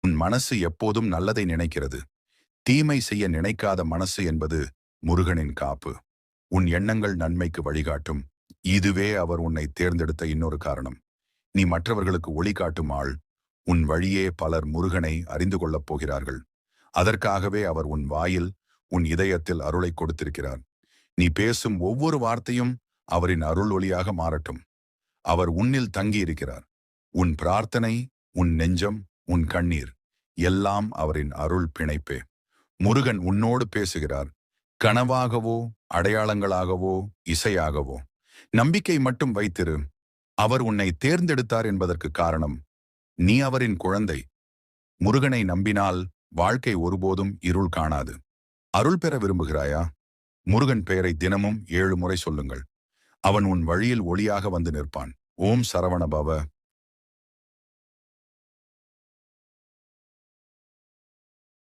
உன் மனசு எப்போதும் நல்லதை நினைக்கிறது. தீமை செய்ய நினைக்காத மனசு என்பது முருகனின் காப்பு. உன் எண்ணங்கள் நன்மைக்கு வழிகாட்டும். இதுவே அவர் உன்னை தேர்ந்தெடுத்த இன்னொரு காரணம். நீ மற்றவர்களுக்கு ஒளி காட்டும் ஆள். உன் வழியே பலர் முருகனை அறிந்து கொள்ளப் போகிறார்கள். அதற்காகவே அவர் உன் வாயில், உன் இதயத்தில் அருளை கொடுத்திருக்கிறார். நீ பேசும் ஒவ்வொரு வார்த்தையும் அவரின் அருள் ஒளியாக மாறட்டும். அவர் உன்னில் தங்கி இருக்கிறார். உன் பிரார்த்தனை, உன் நெஞ்சம், உன் கண்ணீர் எல்லாம் அவரின் அருள் பிணைப்பே. முருகன் உன்னோடு பேசுகிறார். கனவாகவோ, அடையாளங்களாகவோ, இசையாகவோ. நம்பிக்கை மட்டும் வைத்திரு. அவர் உன்னை தேர்ந்தெடுத்தார் என்பதற்கு காரணம் நீ அவரின் குழந்தை. முருகனை நம்பினால் வாழ்க்கை ஒருபோதும் இருள் காணாது. அருள் பெற விரும்புகிறாயா? முருகன் பெயரை தினமும் 7 முறை சொல்லுங்கள். அவன் உன் வழியில் ஒளியாக வந்து நிற்பான். ஓம் சரவண பவ.